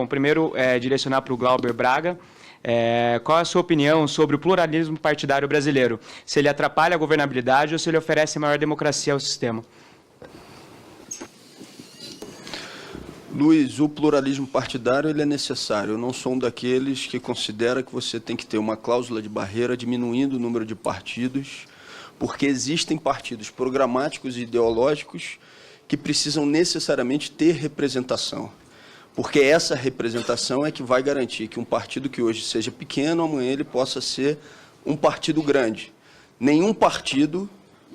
Bom, primeiro, direcionar para o Glauber Braga. Qual é a sua opinião sobre o pluralismo partidário brasileiro? Se ele atrapalha a governabilidade ou se ele oferece maior democracia ao sistema? Luiz, o pluralismo partidário ele é necessário. Eu não sou um daqueles que considera que você tem que ter uma cláusula de barreira diminuindo o número de partidos, porque existem partidos programáticos e ideológicos que precisam necessariamente ter representação. Porque essa representação é que vai garantir que um partido que hoje seja pequeno, amanhã ele possa ser um partido grande. Nenhum partido,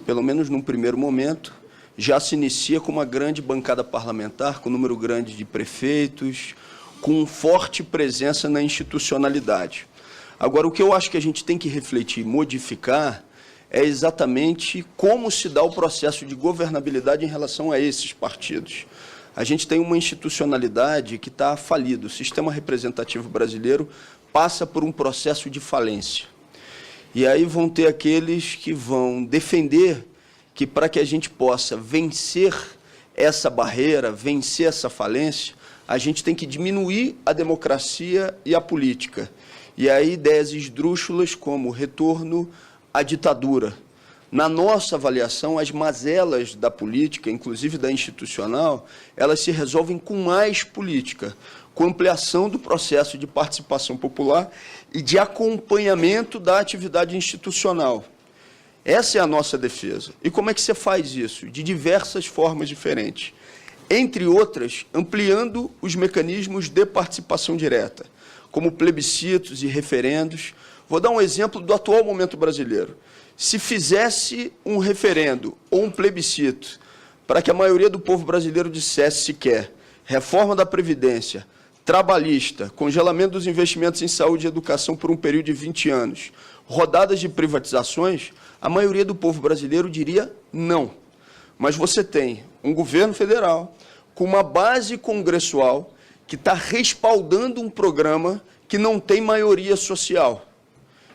pelo menos num primeiro momento, já se inicia com uma grande bancada parlamentar, com um número grande de prefeitos, com forte presença na institucionalidade. Agora, o que eu acho que a gente tem que refletir e modificar é exatamente como se dá o processo de governabilidade em relação a esses partidos. A gente tem uma institucionalidade que está falida. O sistema representativo brasileiro passa por um processo de falência. E aí vão ter aqueles que vão defender que para que a gente possa vencer essa barreira, vencer essa falência, a gente tem que diminuir a democracia e a política. E aí ideias esdrúxulas como o retorno à ditadura. Na nossa avaliação, as mazelas da política, inclusive da institucional, elas se resolvem com mais política, com ampliação do processo de participação popular e de acompanhamento da atividade institucional. Essa é a nossa defesa. E como é que você faz isso? De diversas formas diferentes. Entre outras, ampliando os mecanismos de participação direta, como plebiscitos e referendos. Vou dar um exemplo do atual momento brasileiro. Se fizesse um referendo ou um plebiscito para que a maioria do povo brasileiro dissesse se quer reforma da Previdência, trabalhista, congelamento dos investimentos em saúde e educação por um período de 20 anos, rodadas de privatizações, a maioria do povo brasileiro diria não. Mas você tem um governo federal com uma base congressual que está respaldando um programa que não tem maioria social.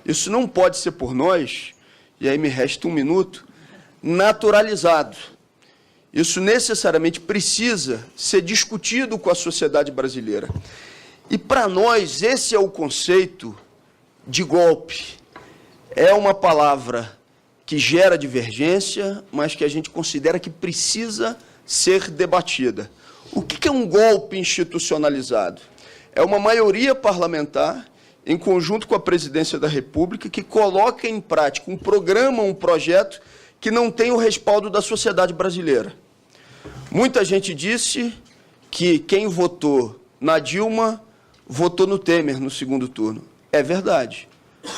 Isso não pode ser por nós, e aí me resta um minuto, naturalizado. Isso necessariamente precisa ser discutido com a sociedade brasileira. E para nós, esse é o conceito de golpe. É uma palavra que gera divergência, mas que a gente considera que precisa ser debatida. O que é um golpe institucionalizado? É uma maioria parlamentar, em conjunto com a Presidência da República, que coloca em prática um programa, um projeto que não tem o respaldo da sociedade brasileira. Muita gente disse que quem votou na Dilma votou no Temer no segundo turno. É verdade,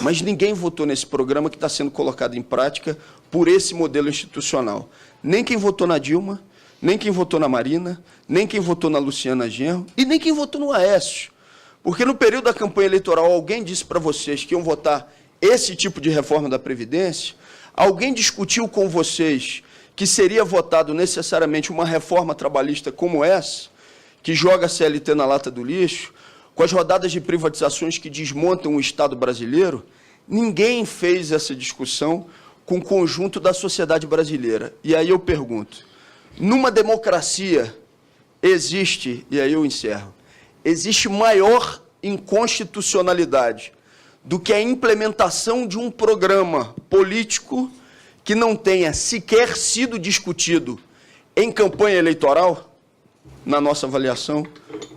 mas ninguém votou nesse programa que está sendo colocado em prática por esse modelo institucional. Nem quem votou na Dilma, nem quem votou na Marina, nem quem votou na Luciana Genro e nem quem votou no Aécio. Porque no período da campanha eleitoral alguém disse para vocês que iam votar esse tipo de reforma da Previdência, alguém discutiu com vocês que seria votado necessariamente uma reforma trabalhista como essa, que joga a CLT na lata do lixo, com as rodadas de privatizações que desmontam o Estado brasileiro? Ninguém fez essa discussão com o conjunto da sociedade brasileira. E aí eu pergunto, numa democracia existe, e aí eu encerro, existe maior inconstitucionalidade do que a implementação de um programa político que não tenha sequer sido discutido em campanha eleitoral? Na nossa avaliação,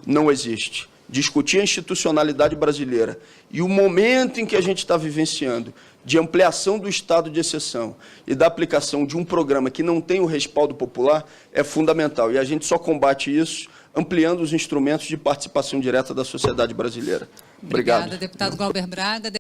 não existe. Discutir a institucionalidade brasileira e o momento em que a gente está vivenciando de ampliação do estado de exceção e da aplicação de um programa que não tem o respaldo popular é fundamental. E a gente só combate isso ampliando os instrumentos de participação direta da sociedade brasileira. Obrigado. Obrigada, deputado Glauber Braga.